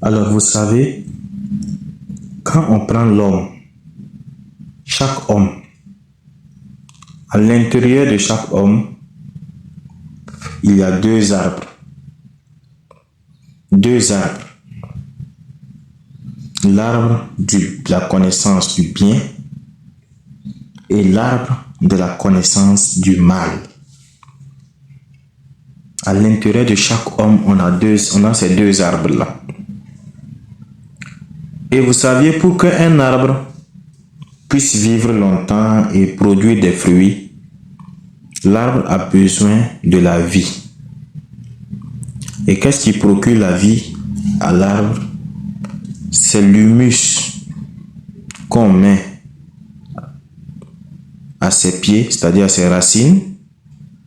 Alors vous savez, quand on prend l'homme, chaque homme, à l'intérieur de chaque homme, il y a deux arbres. Deux arbres. L'arbre de la connaissance du bien et l'arbre de la connaissance du mal. À l'intérieur de chaque homme, on a ces deux arbres-là. Et vous saviez, pour qu'un arbre puisse vivre longtemps et produire des fruits, l'arbre a besoin de la vie. Et qu'est-ce qui procure la vie à l'arbre? C'est l'humus qu'on met à ses pieds, c'est-à-dire à ses racines,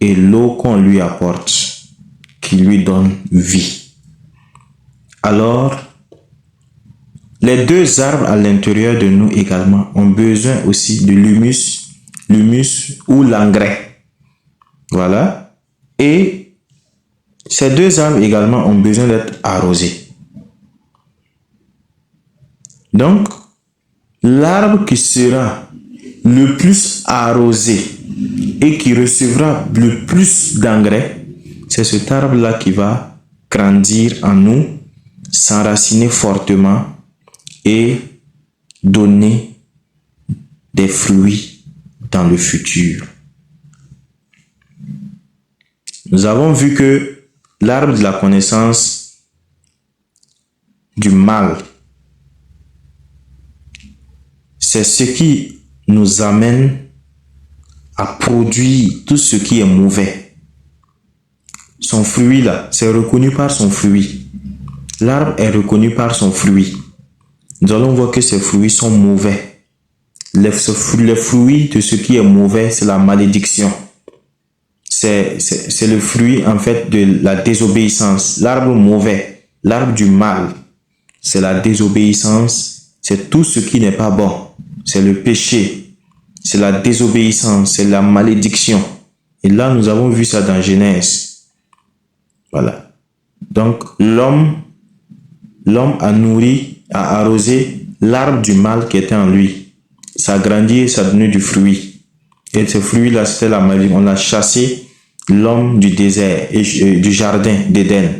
et l'eau qu'on lui apporte, qui lui donne vie. Alors, les deux arbres à l'intérieur de nous également ont besoin aussi de l'humus ou l'engrais. Voilà. Et ces deux arbres également ont besoin d'être arrosés. Donc, l'arbre qui sera le plus arrosé et qui recevra le plus d'engrais, c'est cet arbre-là qui va grandir en nous, s'enraciner fortement et donner des fruits dans le futur. Nous avons vu que l'arbre de la connaissance du mal, c'est ce qui nous amène à produire tout ce qui est mauvais. Son fruit là, c'est reconnu par son fruit. L'arbre est reconnu par son fruit. Nous allons voir que ces fruits sont mauvais. Les fruits de ce qui est mauvais, c'est la malédiction. C'est le fruit en fait de la désobéissance. L'arbre mauvais, l'arbre du mal, c'est la désobéissance. C'est tout ce qui n'est pas bon. C'est le péché. C'est la désobéissance. C'est la malédiction. Et là, nous avons vu ça dans Genèse. Voilà. Donc, l'homme a nourri, a arrosé l'arbre du mal qui était en lui. Ça a grandi et ça a donné du fruit. Et ce fruit-là, c'était la malédiction. On a chassé l'homme du désert et du jardin d'Éden.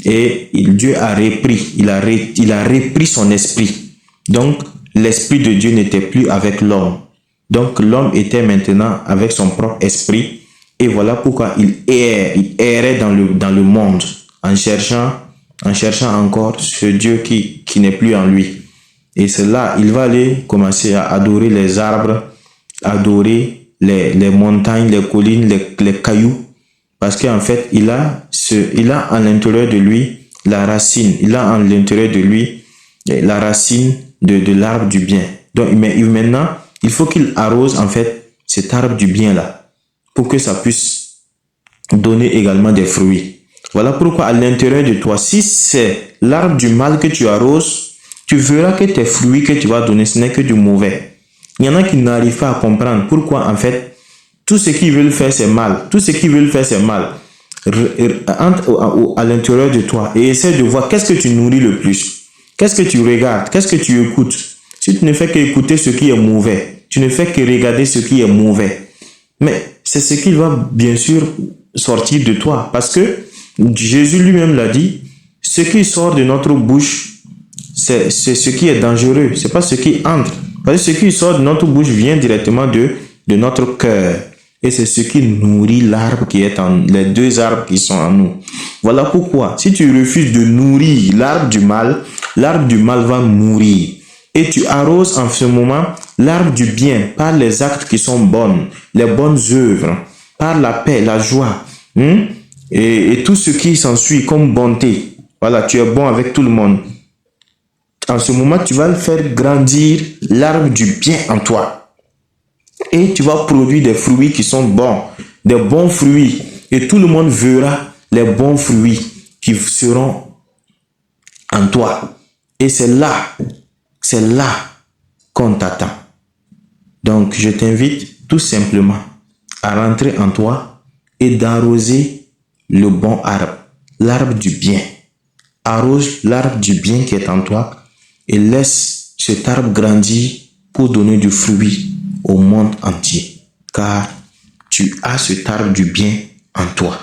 Et Dieu a repris, il a repris son esprit. Donc, l'esprit de Dieu n'était plus avec l'homme. Donc, l'homme était maintenant avec son propre esprit. Et voilà pourquoi il errait dans le monde en cherchant encore ce Dieu qui n'est plus en lui. Et c'est là, il va aller commencer à adorer les arbres, adorer les montagnes, les collines, les cailloux. Parce qu'en fait, il a à l'intérieur de lui la racine. Il a à l'intérieur de lui la racine de l'arbre du bien. Donc maintenant, il faut qu'il arrose en fait cet arbre du bien là, pour que ça puisse donner également des fruits. Voilà pourquoi à l'intérieur de toi, si c'est l'arbre du mal que tu arroses, tu verras que tes fruits que tu vas donner, ce n'est que du mauvais. Il y en a qui n'arrivent pas à comprendre pourquoi en fait, tout ce qu'ils veulent faire c'est mal. Tout ce qu'ils veulent faire c'est mal. Entre à l'intérieur de toi et essaie de voir qu'est-ce que tu nourris le plus. Qu'est-ce que tu regardes, qu'est-ce que tu écoutes. Si tu ne fais qu'écouter ce qui est mauvais, tu ne fais que regarder ce qui est mauvais. Mais c'est ce qui va bien sûr sortir de toi. Parce que Jésus lui-même l'a dit, ce qui sort de notre bouche, c'est ce qui est dangereux. Ce n'est pas ce qui entre. Parce que ce qui sort de notre bouche vient directement de notre cœur. Et c'est ce qui nourrit l'arbre qui est les deux arbres qui sont en nous. Voilà pourquoi, si tu refuses de nourrir l'arbre du mal va mourir. Et tu arroses en ce moment l'arbre du bien par les actes qui sont bons, les bonnes œuvres, par la paix, la joie, et tout ce qui s'ensuit comme bonté. Voilà, tu es bon avec tout le monde. En ce moment, tu vas faire grandir l'arbre du bien en toi. Et tu vas produire des fruits qui sont bons, des bons fruits. Et tout le monde verra les bons fruits qui seront en toi. Et c'est là qu'on t'attend. Donc, je t'invite tout simplement à rentrer en toi et d'arroser le bon arbre, l'arbre du bien. arrose l'arbre du bien qui est en toi et laisse cet arbre grandir pour donner du fruit au monde entier. Car tu as cet arbre du bien en toi.